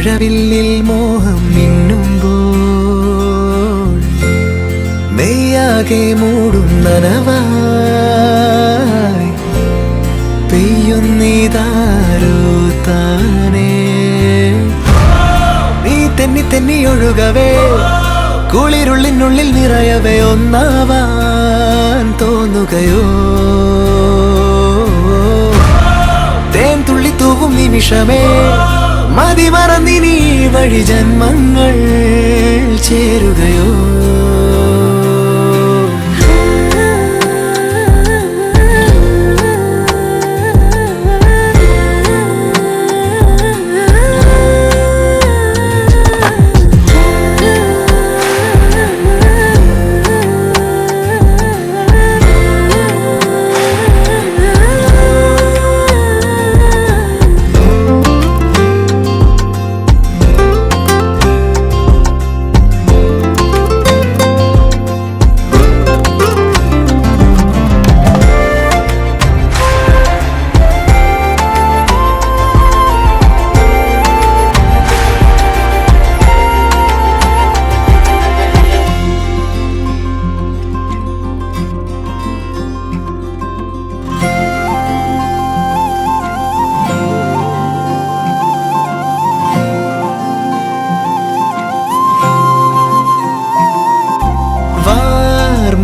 മഴവില്ലിൽ മോഹം മിന്നുമ്പോൾ മെയ്യാകെ മൂടും നനവായി പെയ്യുന്നീതാരോ താനേ നീ തെന്നി തെന്നി ഒഴുകവേ കുളിരുള്ളിനുള്ളിൽ നിറയവേ ഒന്നാവാൻ തോന്നുകയോ തേൻ തുള്ളി തൂവും നിമിഷമേ മതിമറന്നിനി വഴി ജന്മങ്ങൾ ചേരുകയോ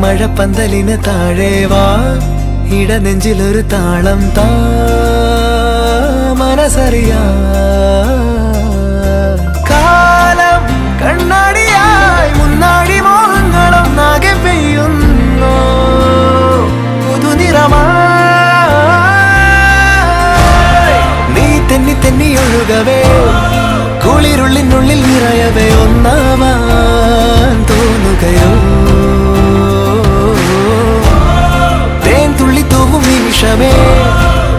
മഴപ്പന്തലിന് താഴെ വാ ഇടനെഞ്ചിലൊരു താളം താ മനസ്സറിയാ കാലം കണ്ണാടിയായി മുന്നാടി മോഹങ്ങളും നാകെ പെയ്യുന്നു പുതുനിറമായി നീ തെന്നി തെന്നി ഒഴുകവേ കുളിരുള്ളിനുള്ളിൽ നിറയവേ ഒന്നാവാൻ തോന്നുകയോ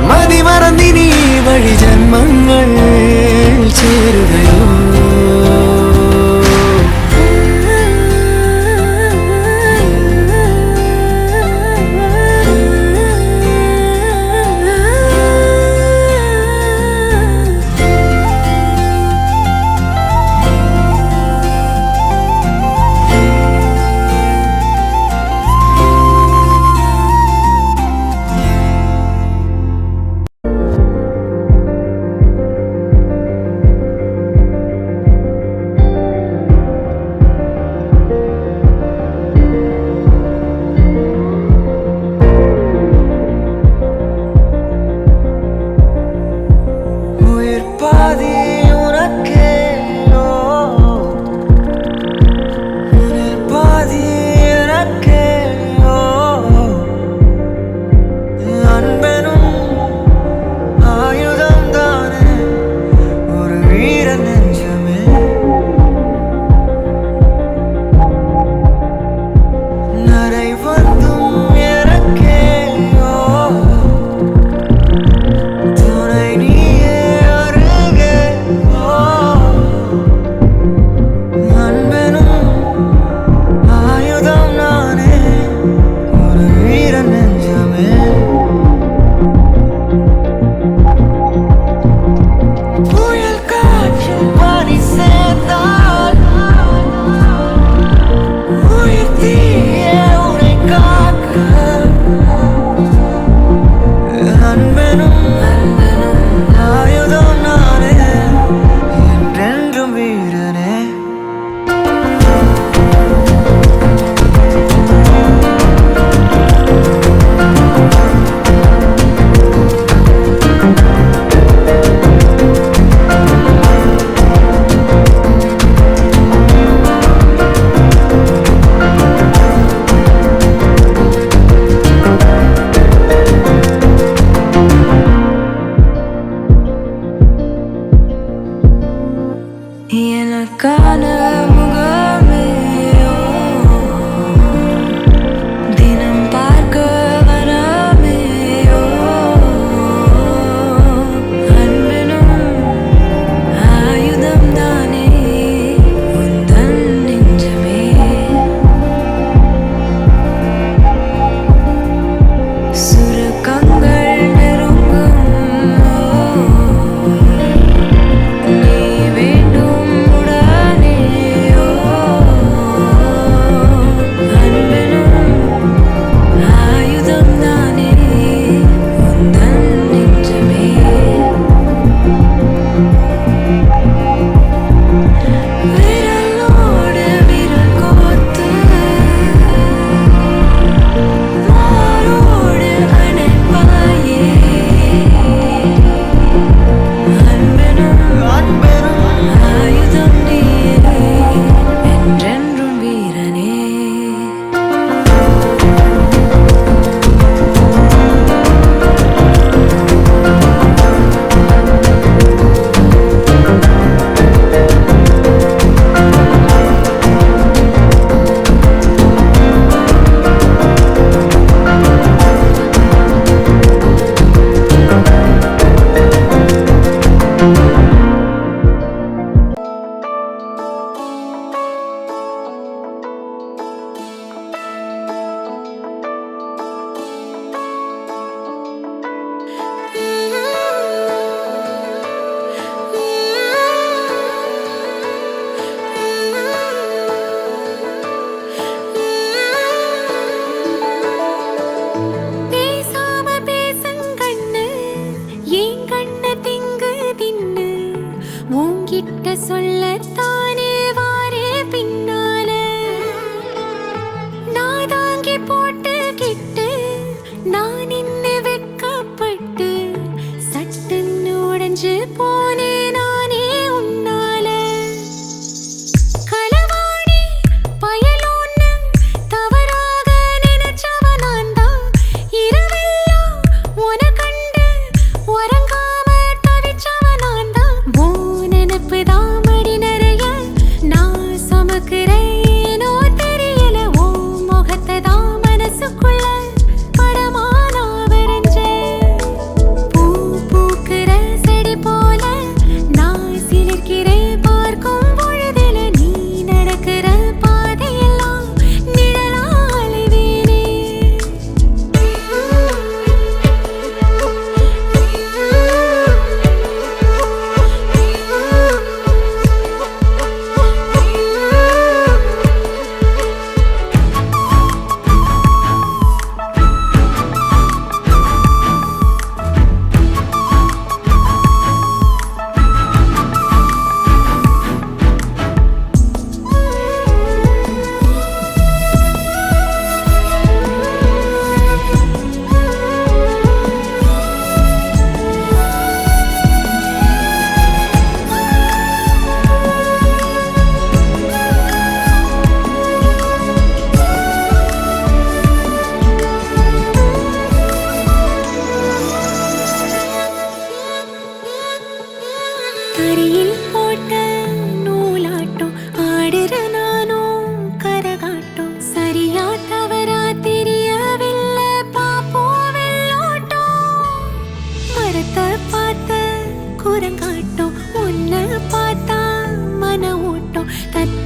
മതിമറന്നിനി വഴി ജന്മങ്ങൾ ചേരുകയോ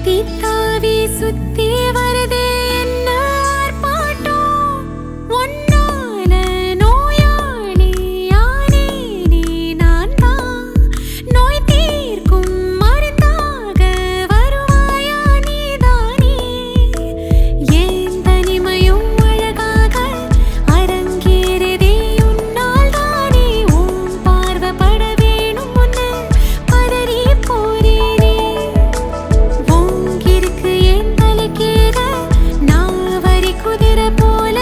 சுத்தி தாவி சுத்தி வருதே என்ன ஆர்ப்பாட்டம் ஒன்னால நோயாளி யானே நான் தான் நோய் தீர்க்கும் மருந்தாக வருவாயா நீதானே ஏன் தனிமையும் அழகாக அரங்கேறதே உன்னால் தானே உன் பார்வைப்பட வேணும் முன்னு பதறி போறேனே உங்கிருக்கு என் தலைக்கீழ நான் வரி குதிரை போல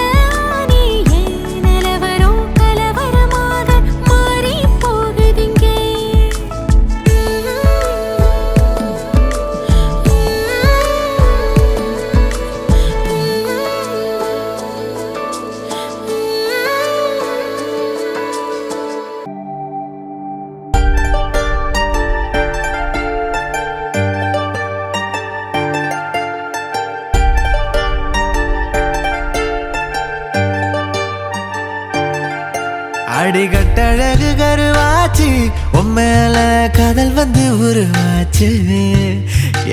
ஆனே ஏன் நிலவரம் கலவரமாக மாறி போகுதிங்கே அடிகட்டழகு கருவாச்சு உம்மேல காதல் வந்து உருவாச்சு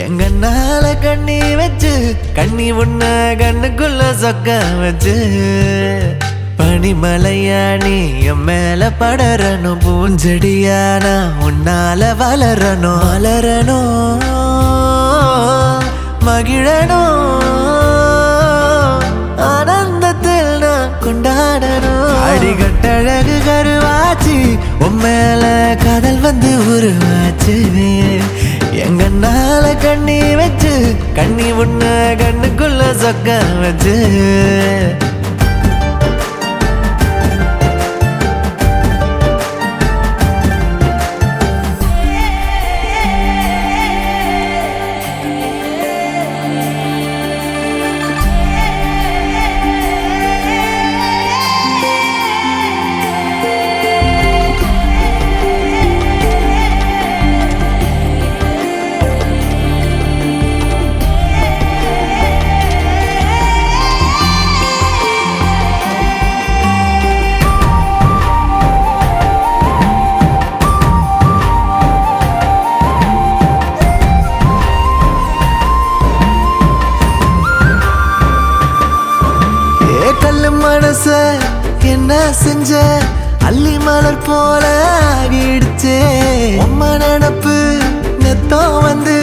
எங்கன்னால கண்ணி வச்சு கண்ணி உன்ன கண்ணுக்குள்ள சொக்க வச்சு பனிமலையா நீ என் மேல படரணும் பூஞ்செடியானா உன்னால வளரணும் வளரணும் மகிழணும் ஆனந்தத்தில் நான் கொண்டாடணும் அடிகட்டழகு கருவாச்சு உம்மேல காதல் வந்து உருவாச்சு எங்கன்னால கண்ணி வச்சு கண்ணி உன்ன கண்ணுக்குள்ள சொக்க வச்சு மனச என்ன செஞ்ச அள்ளி மலர் போல ஆகிடுச்சே உம்ம நினப்பு நெத்தம் வந்து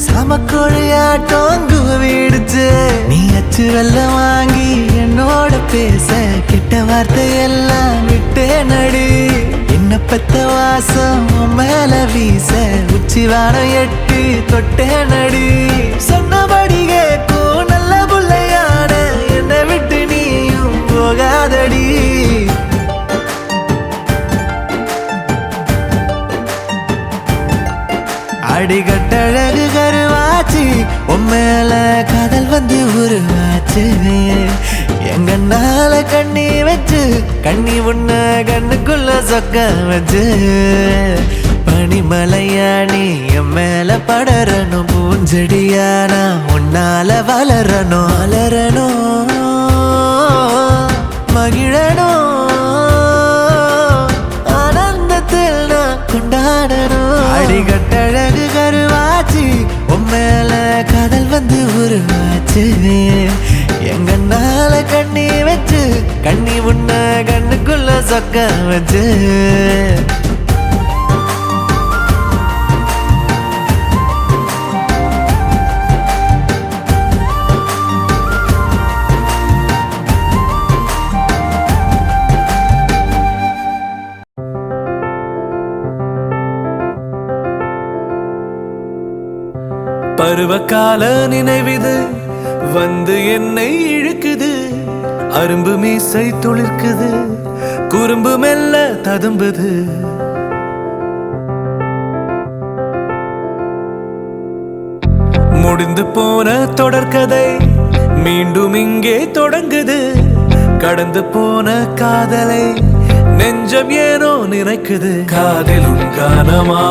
சமக்கொழியாட்டம் குவிடுச்சு நீ அச்சு வெல்லம் வாங்கி என்னோட பேச கிட்ட வார்த்தை எல்லாம் விட்டே நடி என்ன பெத்த வாசம் மேல வீச உச்சி வாரம் எட்டி தொட்டே நடி சொன்னபடி கேட்கும் நல்ல புள்ளையான என்னை விட்டு நீயும் போகாதடி அடிகட்டழகு கருவாச்சு உம்மேல காதல் வந்து உருவாச்சு எங்கன்னால கண்ணி வச்சு கண்ணி உன்ன கண்ணுக்குள்ள சொக்க வச்சு பனிமலையா நீ என் மேல படரணும் பூஞ்செடியானா உன்னால வளரணும் வளரணும் மகிழணும் ஆனந்தத்தில் நான் கொண்டாடணும் அடிகட்டழகு கருவாச்சு உம்மேல காதல் வந்து உருவாச்சு எங்கன்னால கண்ணி வச்சு கண்ணி உன்ன கண்ணுக்குள்ள சொக்க வச்சு பருவகால நினைவிது வந்து என்னை இழுக்குது அரும்பு மீசை துளிர்க்குது குறும்பு மெல்ல ததும்புது முடிந்து போன தொடர்கதை மீண்டும் இங்கே தொடங்குது கடந்து போன காதலை நெஞ்சம் ஏனோ நினைக்குது காதலும் கானமா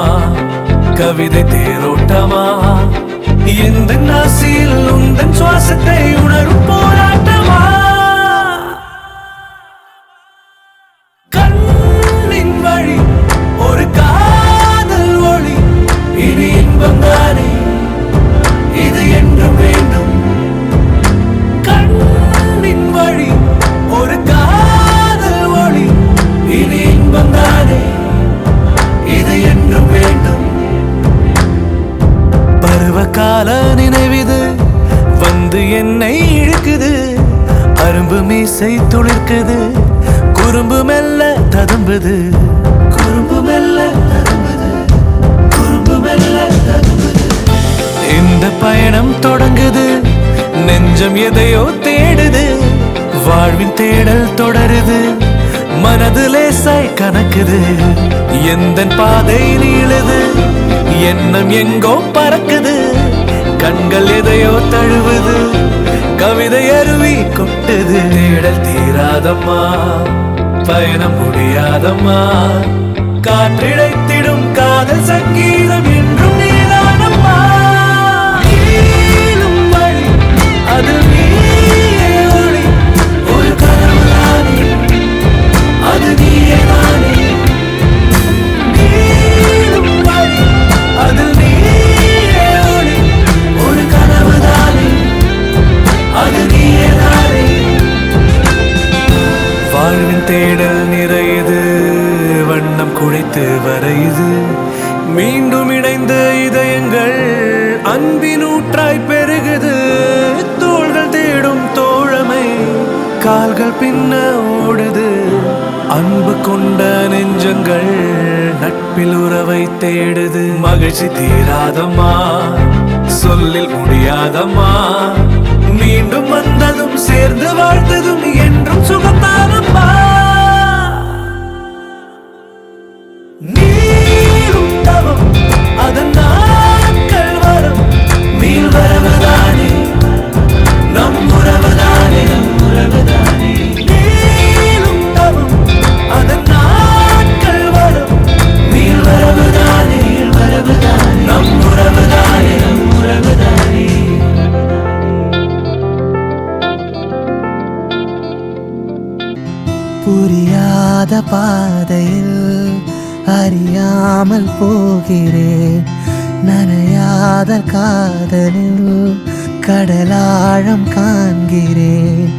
கவிதை தேரோட்டமா இந்த நாசியில் உந்தன் சுவாசத்தை உணரும் போராட்டமா கண்ணின் வழி ஒரு காதல் ஒளி இனி இன்பம் தானே இது கால நினைவிது வந்து என்னை இழுக்குது. அரும்பு மீசை துளிர்க்குது, குறும்பு மெல்ல ததும்புது, குறும்பு மெல்ல ததும்புது, குறும்பு மெல்ல ததும்புது. இந்த பயணம் தொடங்குது, நெஞ்சம் எதையோ தேடுது, வாழ்வின் தேடல் தொடருது, மனது லேசாய் கணக்குது. எந்தன் பாதை நீளுது, எண்ணம் எங்கோ பறக்குது, கண்கள் எதையோ தழுவுது, கவிதை அருவி கொட்டுது. தேடல் தீராதம்மா, பயணம் முடியாதம்மா, காற்றிழைத்திடும் காதல் சங்கீதம் என்றும் நீதானம்மா. நீளும் வழி, அதில் நீயே ஒளி, ஒரு கனவுதானே, அது நீயே தானே. நீளும் வழி, அதில் நீயே ஒளி, ஒரு கனவுதானே, அது நீயே தானே. வாழ்வின் தேடல் நிறையுது, வண்ணம் குழைத்து வரையுது, மீண்டும் இணைந்த இதயங்கள் அன்பினூற்றாய் பெருகுது. தோள்கள் தேடும் தோழமை, கால்கள் பின்ன ஓடுது, அன்பு கொண்ட நெஞ்சங்கள் நட்பில் உறவை தேடுது. மகிழ்ச்சி தீராதம்மா, சொல்லில் முடியாதம்மா, மீண்டும் வந்ததும் சேர்ந்து வாழ்ந்ததும் என்றும் சுகத்தானம்மா. நீரும் தவம் அதன் நாட்கள் வரும், மீள் வரவுதானே, நம் உறவுதானே, நம் உறவுதானே. நீரும் தவம் அதன் நாட்கள் வரும், மீள் வரவுதானே, வரவுதானே, நம் உறவுதானே, நம் உறவுதானே. புரியாத பாதையில் அறியாமல் போகிறேன், நனையாத காதலில் கடலாழம் காண்கிறேன்.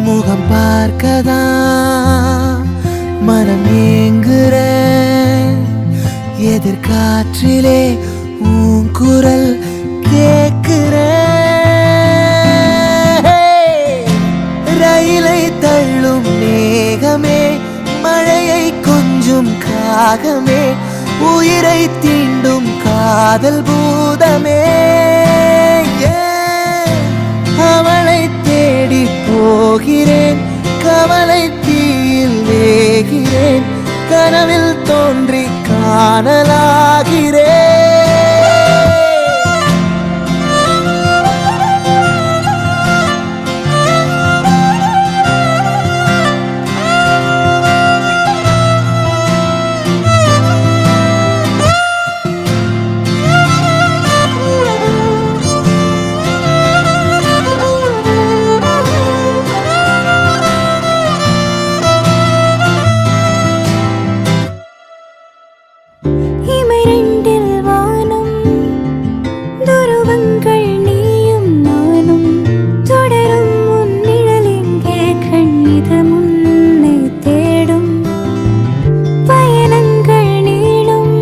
முகம் பார்க்கதா மனம் ஏங்குறேன், எதிர்காற்றிலே உன் குரல் கேட்கிறேன். ரயிலை தள்ளும் மேகமே, மழையை கொஞ்சும் காகமே, உயிரை தீண்டும் காதல் பூதமே. அவளை தேடி போகிறேன், கவலை தீயில் வேகிறேன், கனவில் தோன்றி காணலாகிறேன். இமைரெண்டில் வானம், துருவங்கள் நீயும் நானும், தொடரும் உன் நிழல் எங்கே, கண்ணிது முன்னை தேடும். பயணங்கள் நீளும்,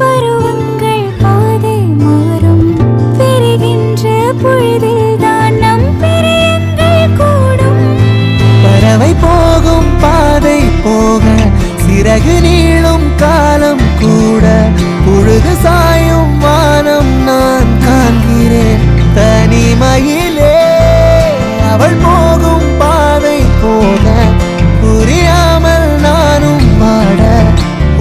பருவங்கள் பாதை மாறும், பிரிகின்ற பொழுதில்தான் நம் பிரியங்கள் கூடும். பறவை போகும் பாதை போக, சிறகு நீளும் காலம் கூட, பொழுது சாயும் வானம் நான் காண்கிறேன் தனிமையிலே. அவள் போகும் பாதை போக, புரியாமல் நானும் வாட,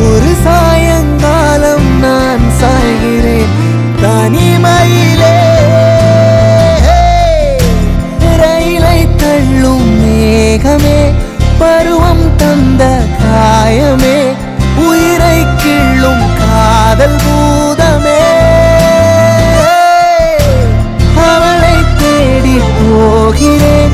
ஒரு சாயங்காலம் நான் சாய்கிறேன் தனிமையிலே. ரயிலை தள்ளும் மேகமே, பருவம் தந்த காயமே, உயிரை கிள்ளும் காதல் பூதமே. அவளை தேடி போகிறேன்,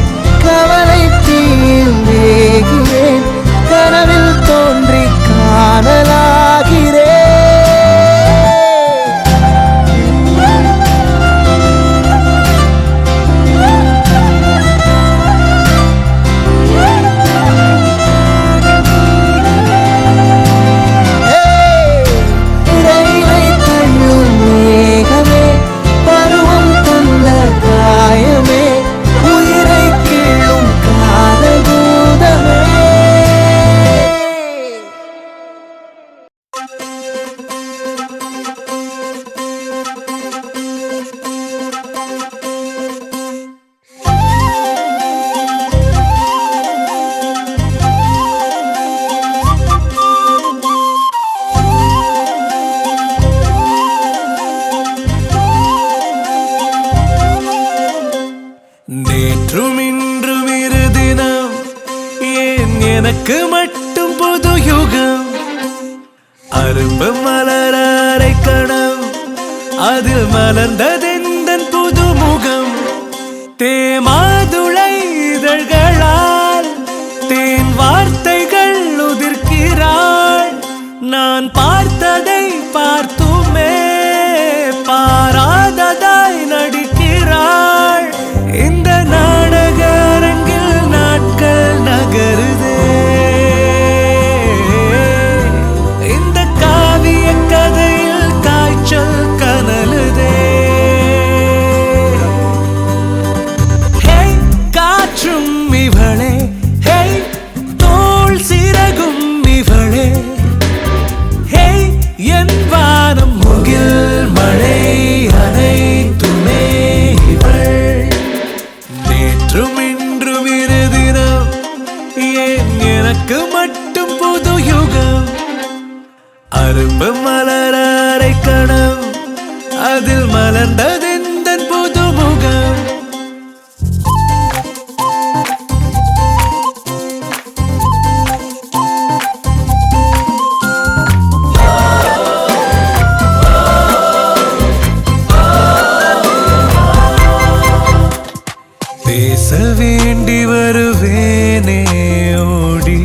எனக்கு மட்டும் புது யுகம். அரும்பு மலராரை கணம் அதில் மலர்ந்ததெந்தன் புது முகம். தேமாதுளை இதழ்களால் தேன் வார்த்தைகள் உதிர்க்கிறாள். நான் பார்த்ததை பார்த்துமே பாராததாய் நடிக்கிறாள். இந்த நாடக அரங்கில் நாட்கள் நகருதே. இந்த காவிய கதையில் காய்ச்சல் கனலுதே. ஹே காற்றும் இவளே, ஹே தோள் சிறகும் இவளே, ஹே என் வானம் முகில் மழை அனைத்துமே இவள். நேற்றும் இன்றும் இரு தினம் ஏன் எனக்கு மட்டும் புது யுகம். அரும்பு மலராரை கணம் அதில் மலர்ந்ததெந்தன் புது முகம். பேச வேண்டி வருவேனே ஓடி,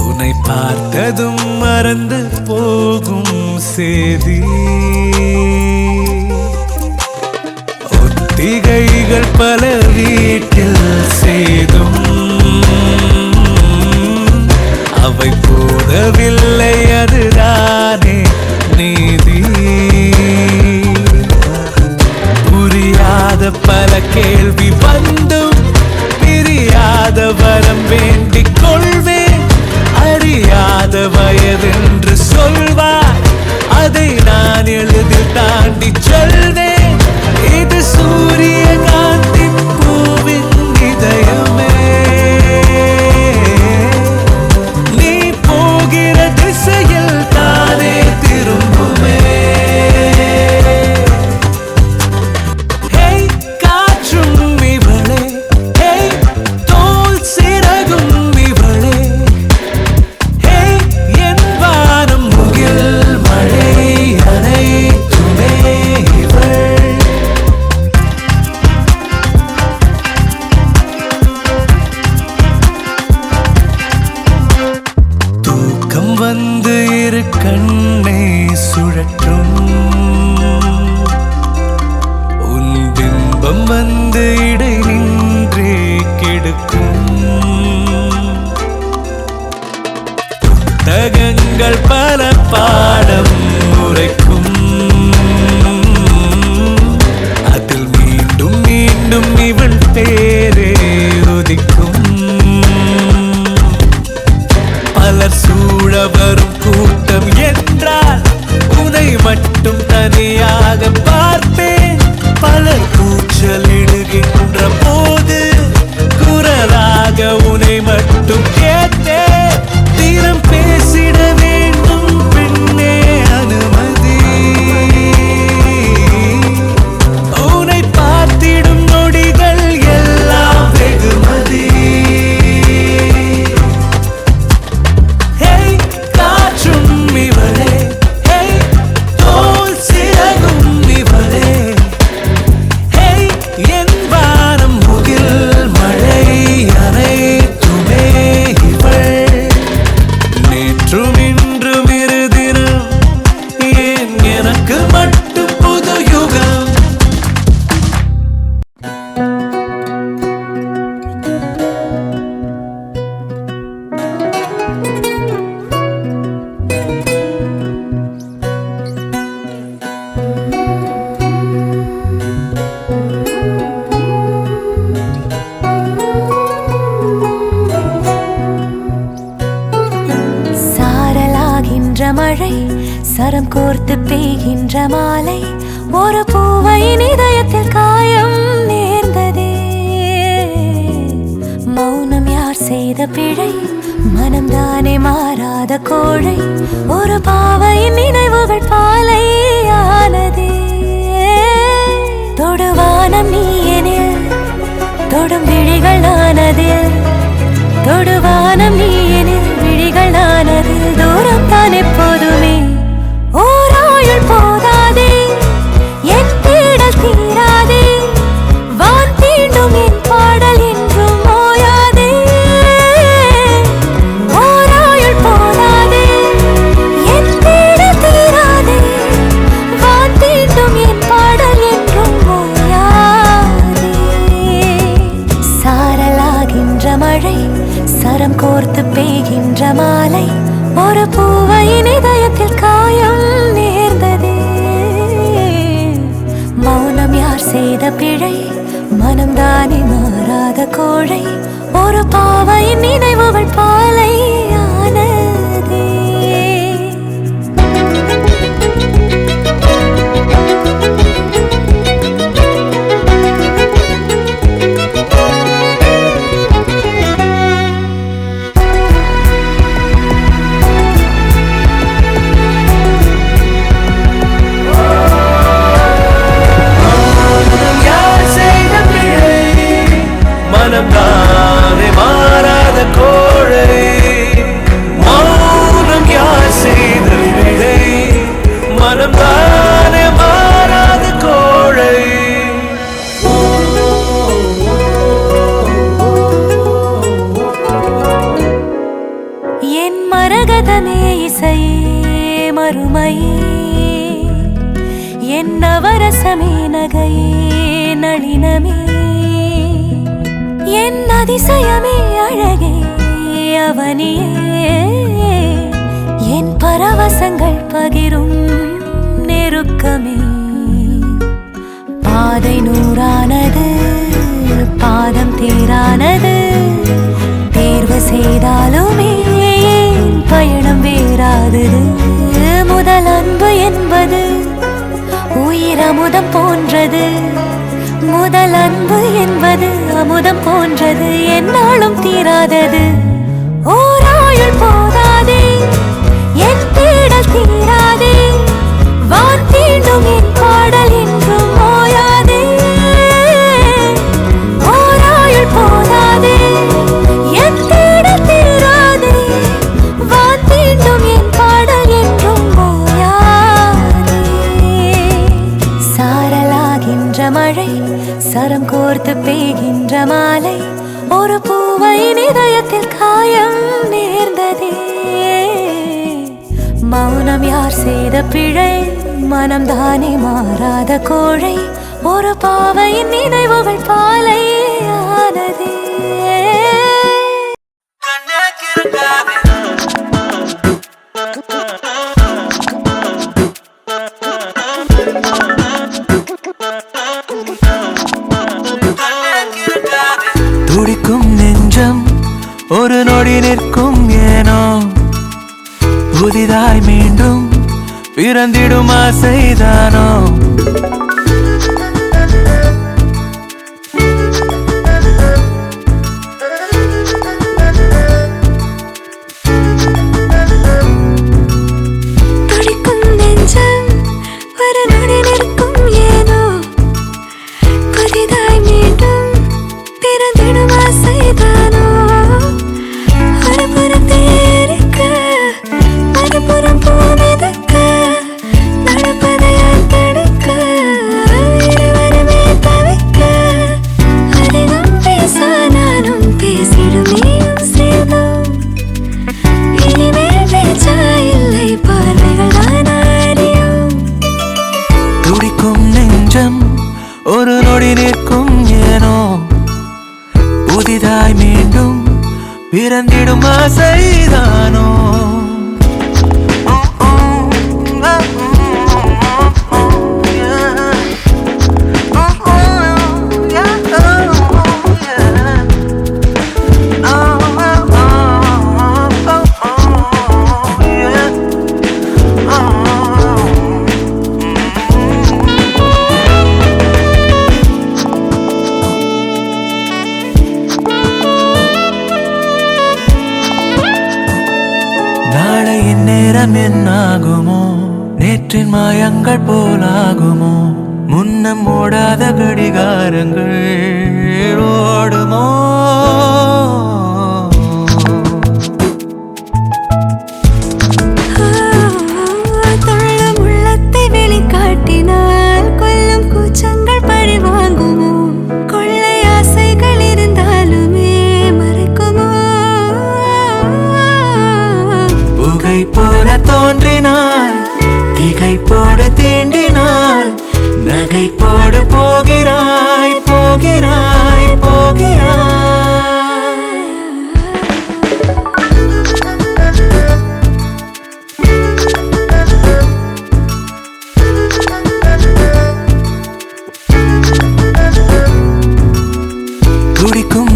உன்னை பார்த்ததும் மறந்து போகும் சேதி. ஒத்திகைகள் பல வீட்டில் சேதும் அவை போதவில்லை, அதுதானே நீதி. புரியாத பல கேள்வி வந்தும் பிரியாத வரம் வேண்டிக் கொள்வேன். அறியாத வயதென்று சொல்வார், அதை நான் எளிதில் தாண்டி சொல்வேன். இது சூரியகாந்தி பூவின் இதயமே, நீ போகிற திசையில் தானே திரும்புமே. ஹே காற்றும் இவளே, ஹே தோள் சிறகும் இவளே, ஹே என் வானம் முகில் மழை அனைத்துமே இவள். தூக்கம் வந்து இரு கண்ணை சுழற்றும், உன் பிம்பம் வந்து இடை நின்றே கெடுக்கும். புத்தகங்கள் பல பாடம் உரைக்கும், அதில் மீண்டும் மீண்டும் இவள் பேரே உதிக்கும். பலர் சூழ வரும் கூட்டம் என்றால் உன்னை மட்டும் தனியாக பார்ப்பேன். பலர் கூச்சலிடுகின்ற போது குரலாக உன்னை மட்டும் கேட்டேன். தினம் பேசிட வேண்டும் பெண்ணே அனுமதி, உன்னை பார்த்திடும் நொடிகள் எல்லாம் வெகுமதி. ஹே காற்றும் இவளே, ஹே தோள் சிறகும் இவளே, ஹே என் வானம் முகில் மழை அனைத்துமே இவள். நேற்றும் இன்றும் இரு தினம் ஏன் எனக்கு மட்டும் புது யுகம். சாரலாகின்ற மழை, சரம் கோர்த்து பெய்கின்ற மாலை, ஒரு பூவையின் இதயத்தில் காயம் நேர்ந்ததே. மௌனம் யார் செய்த பிழை, மனம்தானே மாறாத கோழை, ஒரு பாவையின் நினைவுகள் பாலை ஆனதே. தொடுவானம் நீ எனில், தொடும் விழிகள் நானதில், மாறாத கோழை ஒரு பாவையின் நினைவுகள் பாலை ஆனதே. மனம்தானே மாறாத கோழை, மௌனம் யார் செய்த பிழை? மனம்தானே மாறாத கோழை. என் மரகதமே இசையே மறுமையே, என் நவரசமே நகையே நளினமே, என் அதிசயமே அழகே அவனியே, என் பரவசங்கள் பகிரும் நெருக்கமே. பாதை நூறானது பாதம் தேரானது, தேர்வு செய்தாலுமே பயணம் வேறாதது. முதல் அன்பு என்பது உயிர் அமுதம் போன்றது, முதல் அன்பு என்பது அமுதம் போன்றது, என்னாலும் தீராதது. ஓராயுள் போதாதே என் தேடல் தீராதே, வான் தீண்டும் என் பாடல் என்றும் ஓயாதே. ஓராயுள் போதாதே என் தேடல் தீராதே, வான் தீண்டும் என் பாடல் என்றும் ஓயாதே. சாரலாகின்ற மழை சரம் கோர்த்து பெய்கின்ற மாலை, ஒரு பூவையின் இதயத்தில் காயம் நேர்ந்ததே. மௌனம் யார் செய்த பிழை? மனம்தானே மாறாத கோழை ஒரு பாவையின் நினைவுகள் பாலை ஆனதே. துடிக்கும் நெஞ்சம் ஒரு நொடி நிற்கும் ஏனோ, புதிதாய் மீண்டும் பிறந்திடும் ஆசைதானோ. துடிக்கும் நெஞ்சம் ஒரு நொடி நிற்கும் ஏனோ, புதிதாய் மீண்டும் பிறந்திடும் ஆசைதானோ. ஒரு புறம் தேரிக்க மறுபுறம் பூ மிதக்க, நடப்பதை யார் தடுக்க? இருவருமே தவிக்க, அதிகம் பேச நானும் பேசிடும் நீயும் சேர்ந்தோம். இனிமேல் பேச்சா இல்லை, பார்வைகள் தான் அறியும். துடிக்கும் நெஞ்சம் ஒரு நொடி நிற்கும் ஏனோ, புதிதாய் மீண்டும் பிறந்திடும் ஆசைதானோ. நாளையின் நேரம் என்னாகுமோ, நேற்றின் மாயங்கள் போலாகுமோ, முன்னம் ஓடாத கடிகாரங்கள் ஓடுமோ. துள்ளும் உள்ளத்தை வெளிக்காட்டினால் கொல்லும் கூச்சங்கள் பழி வாங்குமோ, கொள்ளை ஆசைகள் இருந்தாலுமே மறைக்குமோ. புகை போல தோன்றினாள், திகை போடு தீண்டினாள், நகை போடு போகிறாய் போகிறாய் போகிறாய். துடிக்கும்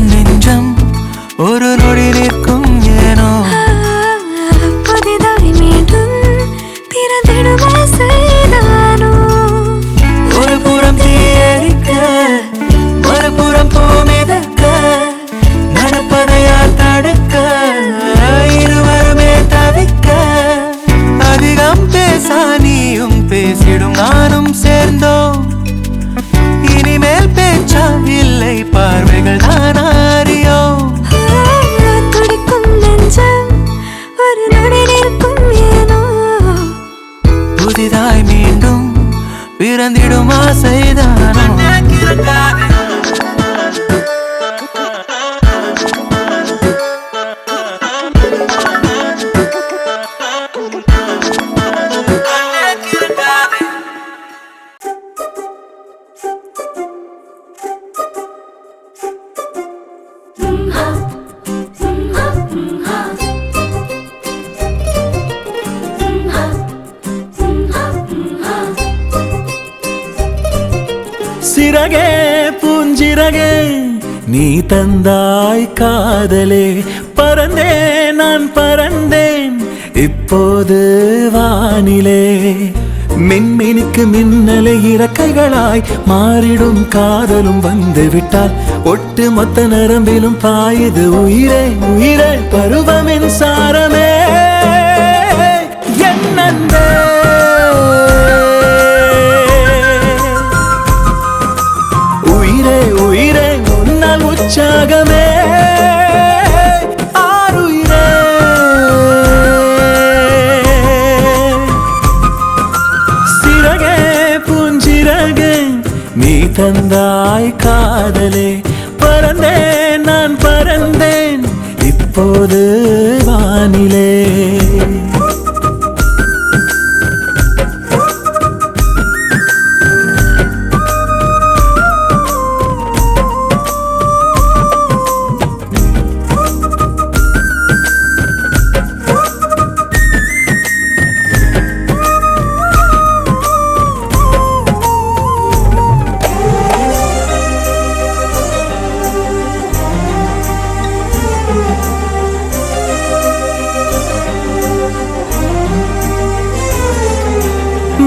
பிறந்திடும் ஆசைதானோ சிறகே பூஞ்சிறகே நீ தந்தாய் காதலே பறந்தேன் நான் பறந்தேன் இப்போது வானிலே மின்மினிக்கு மின்னலை இறக்கைகளாய் மாறிடும் காதலும் வந்து விட்டால் ஒட்டு மொத்த நரம்பிலும் பாயுது உயிரே உயிரே பருவமின் சாரமே என்னந்தே உயிரே உன்னால் உற்சாகமே ஆருயிரே சிறகே பூஞ்சிறகே நீ தந்தாய் காதலே பறந்தேன் நான் பறந்தேன் இப்போது வானிலே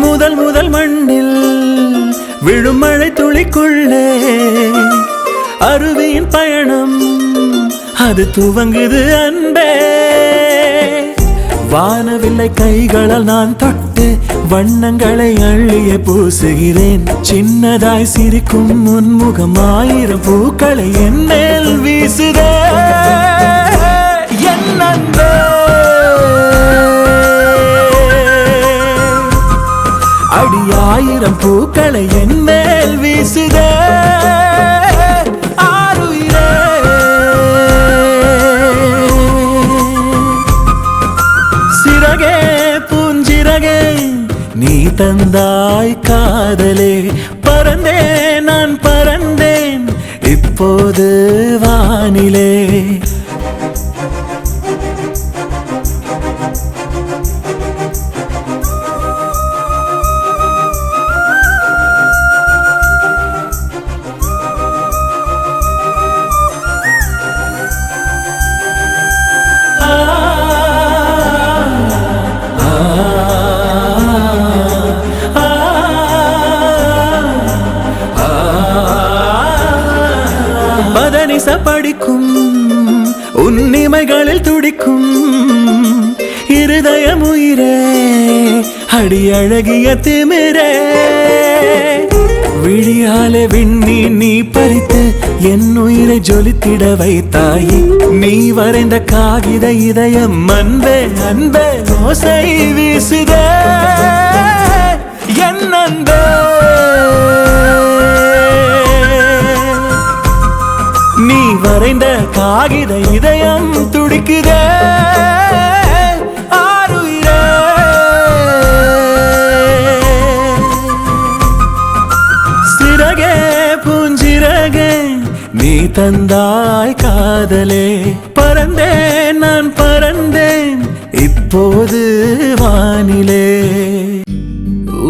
முதல் முதல் மண்ணில் விழும் மழை துளிக்குள்ளே அருவியின் பயணம் அது துவங்குது அன்பே வானவில்லை கைகளால் நான் தொட்டு வண்ணங்களை அள்ளிய பூசுகிறேன் சின்னதாய் சிரிக்கும் முன்முகம் ஆயிரம் பூக்களை என் மேல் வீசுதே என் அன்பே அடி ஆயிரம் பூக்களை என் மேல் வீசுதே ஆருயிரே சிறகே பூஞ்சிறகே நீ தந்தாய் காதலே பறந்தேன் நான் பறந்தேன் இப்போது வானிலே பதனிச படிக்கும் உன்னிமைகளில் துடிக்கும் இருதயம் உயிரே அடி அழகிய திமிரே விழியாலே விண்ணி நீ பறித்து என் உயிரை ஜொலித்திட வைத்தாயே நீ வரைந்த காகித இதயம் அன்பே அன்பே ஓசை வீசுதே என் அன்பே நீ வரைந்த காகித இதயம் துடிக்குதே ஆருயிரே சிறகே பூஞ்சிறகே நீ தந்தாய் காதலே பறந்தேன் நான் பறந்தேன் இப்போது வானிலே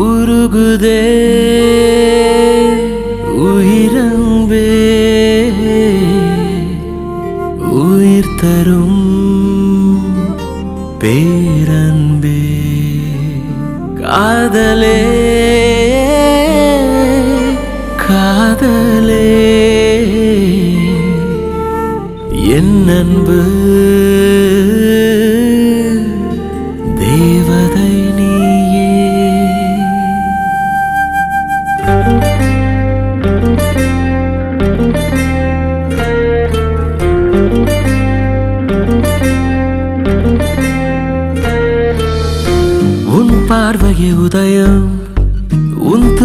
உருகுதே உயிரம்பே உயிர் தரும் பேரன்பே காதலே காதலே என் அன்பு தேவதை நீயே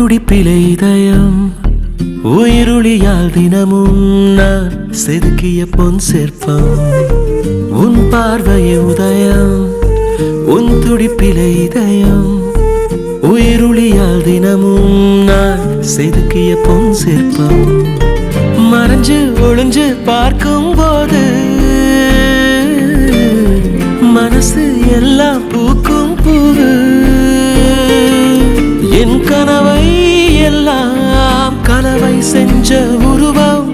துடிப்பிலே இதயம் உயிருளியால் தினமும் நான் செதுக்கிய பொன் சிற்பம் உன் பார்வைய உதயம் உன் துடிப்பிலே இதயம் உயிருளியால் தினமும் நான் செதுக்கிய பொன் சிற்பம் மறைஞ்சு ஒளிஞ்சு பார்க்கும் போது மனசு எல்லாம் பூக்கும் பூவு என் கனவை எல்லாம் கனவை செஞ்ச உருவம்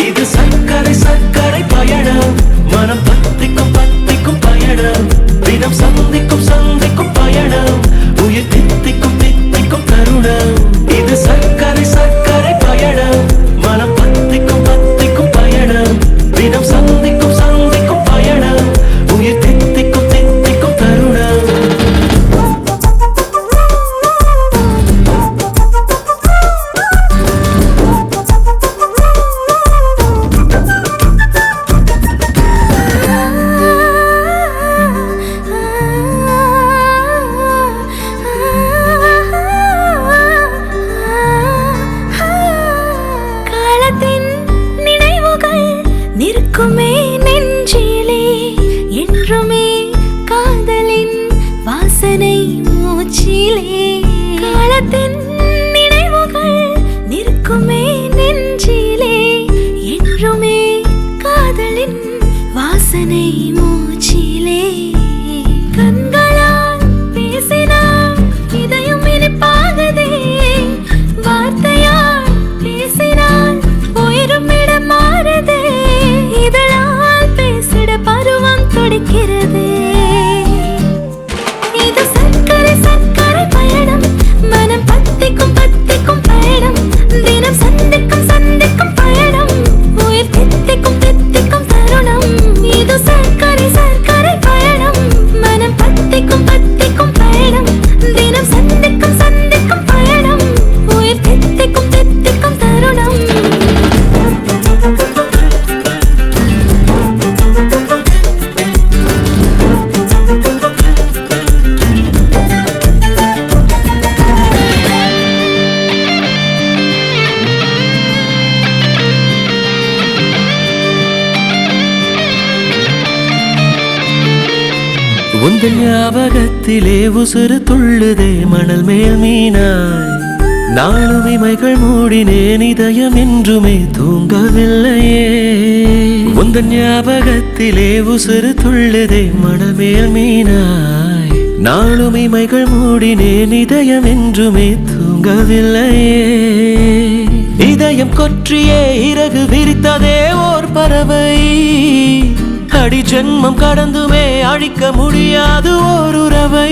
இது சர்க்கரை சர்க்கரை பயணம் மனம் பத்திக்கும் பத்திக்கும் பயணம் தினம் சந்திக்கும் சந்திக்கும் பயணம் உயிர் தித்திக்கும் தித்திக்கும் தருணம் இது சர்க்கரை சர்க்கரை பயணம் மனம் பத்திக்கும் பத்திக்கும் பயணம் தினம் சந்திக்கும் சந்திக்கும் பயணம் உயிர் தித்திக்கும் தித்திக்கும் தருணம் காலத்தின் நினைவுகள் நிற்குமே நெஞ்சிலே என்றுமே காதலின் வாசனை மூச்சிலே காலத்தின் நினைவுகள் நிற்குமே நெஞ்சிலே என்றுமே காதலின் வாசனை மூச்சிலே கண்களால் பேசினார் இதயம் இனிப்பாகதே வார்த்தையால் பேசினார் உயிரும் இடம் மாறுதே இதழால் பேசிட பருவம் துடிக்கிறதே இது சர்க்கரை சர்க்கரை பயணம் மனம் பத்திக்கும் பத்திக்கும் பயணம் தினம் சந்திக்கும் சந்திக்கும் பயணம் உயிர் தித்திக்கும் தித்திக்கும் தருணம் இது சர்க்கரை சர்க்கரை பயணம் மனம் பத்திக்கும் பத்திக்கும் பயணம் தினம் சந்திக்கும் சந்திக்கும் பயணம் உயிர் தித்திக்கும் தித்திக்கும் தருணம் உந்தன் ஞாபகத்திலே உசுறு துள்ளுதே மணல் மேல் மீனாய் நாளும் இமைகள் மூடினேன் இதயம் என்றுமே தூங்கவில்லையே உந்தன் ஞாபகத்திலே உசுறு துள்ளுதே மணல் மேல் மீனாய் நாளும் இமைகள் மூடினேன் இதயம் என்றுமே தூங்கவில்லையே இதயம் கொற்றியே இறகு விரித்ததே ஓர் பறவை அடி ஜென்மம் கடந்துமே அழிக்க முடியாது ஓர் உறவை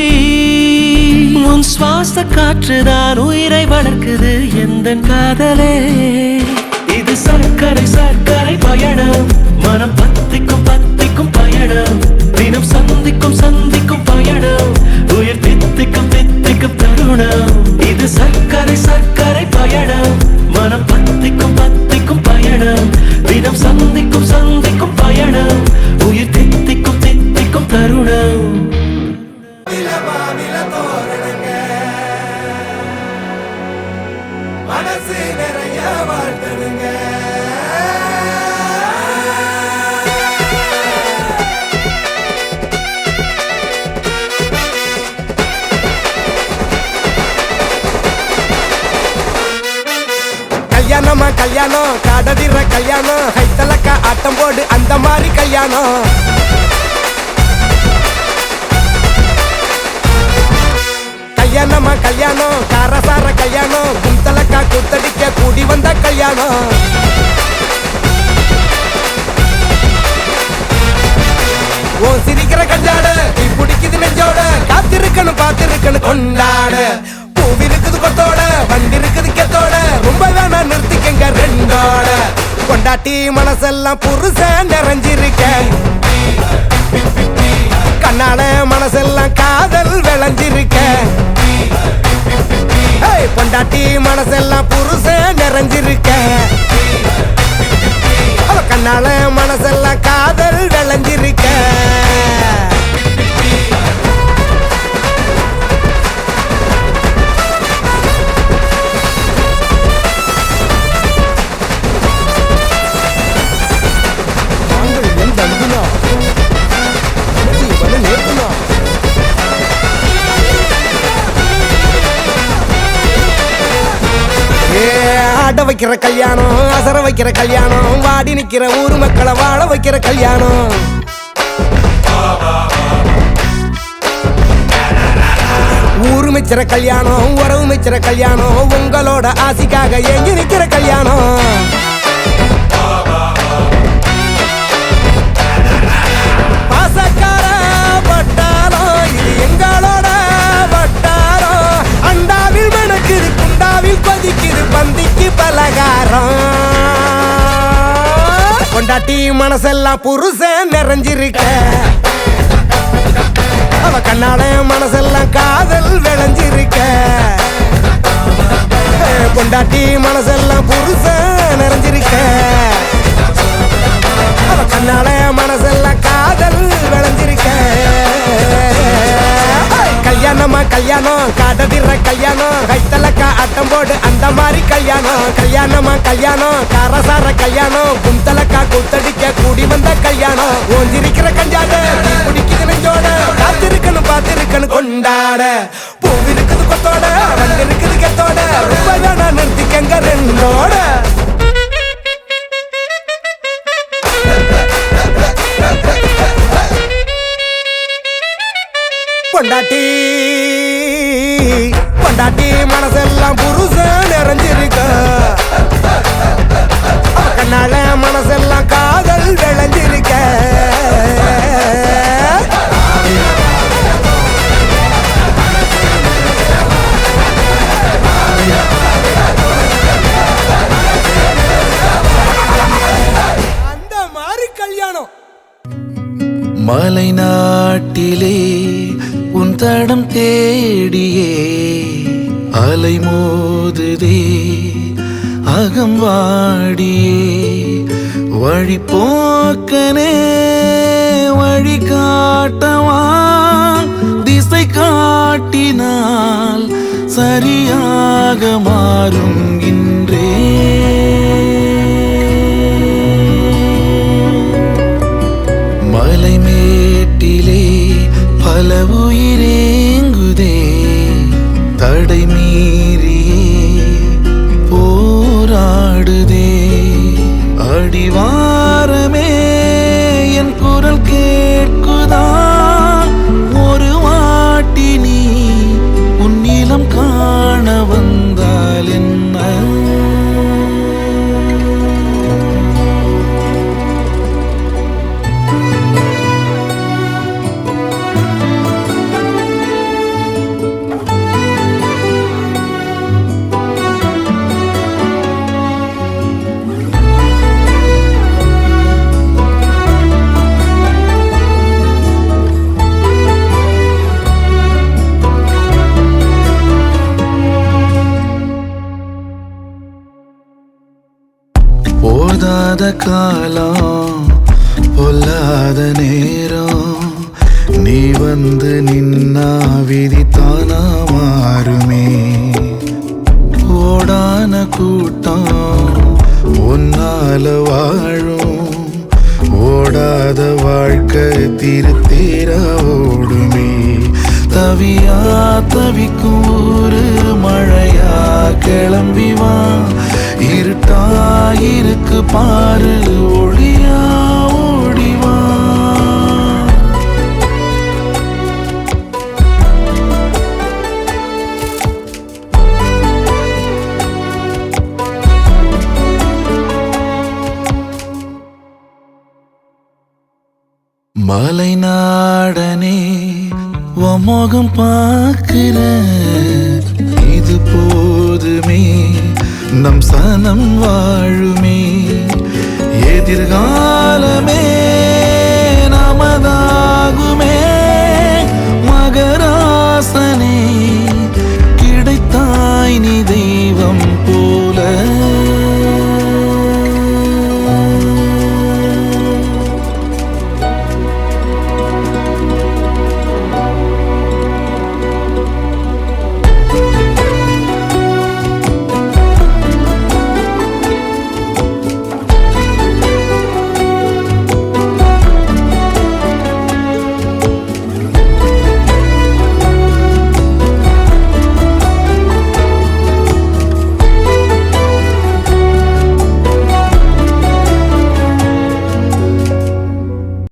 உன் சுவாச காற்றுதான் உயிரை வளர்க்குது எந்தன் காதலே இது சர்க்கரை சர்க்கரை பயணம் மனம் பத்திக்கும் பத்திக்கும் பயணம் தினம் சந்திக்கும் சந்திக்கும் பயணம் உயிர் தித்திக்கும் தித்திக்கும் தருணம் இது சர்க்கரை சர்க்கரை பயணம் மனம் பத்திக்கும் பத்திக்கும் பயணம் தினம் சந்திக்கும் சந்திக்கும் பயணம் உயிர் தித்திக்கும் தித்திக்கும் தருணம் மனசு நிறைய வாழ்த்துடுங்க கல்யாணமா கல்யாணம் காடதிர கல்யாணம் ஹைத்தலக்கா ஆட்டம் போடு அந்த மாதிரி கல்யாணம் கல்யாணமா கல்யாணம் காரசார கல்யாணம் குந்தலக்கா குத்தடிக்க கூடி வந்த கல்யாணம் ஓ சிரிக்கிற கஞ்சாட நீ பிடிக்குது நெஞ்சோட காத்திருக்கணும் பார்த்திருக்கணும் கொண்டாட பூவி இருக்குது கொத்தோட வண்டி இருக்குது கெத்தோட ரொம்ப வேணா நிறுத்திக்கங்க ரெண்டோட கொண்டாட்டி மனசெல்லாம் புருஷன் நிறைஞ்சிருக்க கண்ணால மனசெல்லாம் காதல் விளைஞ்சிருக்க பொண்டாட்டி மனசெல்லாம் புருஷன் நிறைஞ்சிருக்க கண்ணால மனசெல்லாம் காதல் விளைஞ்சிருக்க ஆட வைக்கிற கல்யாணம், அசர வைக்கிற கல்யாணம், வாடி நிக்கிற ஊரு மக்களை வாழ வைக்கிற கல்யாணம். ஊரு மிச்சிற கல்யாணம், உறவு மிச்சிற கல்யாணம், உங்களோட ஆசைக்காக ஏங்கி நிக்கிற கல்யாணம். பாசக்கார பட்டாரம், இது எங்களோட வட்டாரம். அண்டாவில் மணக்குது, குண்டாவில் கொதிக்குது, பந்திக்கு பலகாரம். கொண்டாட்டி மனசெல்லாம் புருஷன் நிறைஞ்சிருக்க, அவ கண்ணாட மனசெல்லாம் காதல் விளைஞ்சிருக்க. கொண்டாட்டி மனசெல்லாம் புருஷன் நிறைஞ்சிருக்க, அவ கண்ணாட மனசெல்லாம் காதல் விளைஞ்சிருக்க. கல்யாணமா கல்யாணம், காட்டதிர கல்யாணம், கைத்தலக்கா அட்டம் போடு அந்த மாதிரி கல்யாணம். கல்யாணமா கல்யாணம், காரசார கல்யாணம், குந்தலக்கா குத்தடிக்க கூடி வந்த கல்யாணம். ஓஞ்சிருக்கிற கஞ்சாட குடிக்குது நெஞ்சோட, காத்திருக்கணும் பார்த்திருக்கணும் கொண்டாட. பூவிருக்குது கொத்தோட, வண்டு இருக்குது கெத்தோட, ரொம்ப வேணா நிறுத்திக்கங்க ரெண்டோட. பொண்டாட்டி பொண்டாட்டி மனசெல்லாம் புருஷன் நிறைஞ்சிருக்க, கண்ணால மனசெல்லாம் காதல் விளைஞ்சிருக்க. அந்த மாதிரி கல்யாணம். மலை நாட்டிலே உன் தடம் தேடியே அலை மோதுதே அகம் வாடியே. வழி போக்கனே வழி காட்டவா, திசை காட்டினால் சரியாக மாறும் இன்றே. மலை மேட்டிலே பல உயிரேங்குதே, தடை மீறியே போராடுதே. அடிவாரமே என் குரல் கேட்குதா, ஒரு வாட்டி நீ உன் நிலம் காண வந்தால் என்ன. போதாத காலம் பொல்லாத நேரம், நீ வந்து நின்னா விதி தானா மாறுமே. ஓடான கூட்டம் ஒன்னால வாழும், ஓடாத வாழ்க்கை திருத்தீர ஓடுமே. தவியா தவிக்கும் ஒரு மழையா கிளம்பிவா, இருட்டாயிருக்கு பாரு ஒளியா ஓடிவா. மலை நாடனே உன் முகம் பார்க்கிற, இது போதுமே நம் சனம் வாழுமே. எதிர்காலமே நமதாகுமே, மகராசனே கிடைத்தாய் நீ தெய்வம் போ.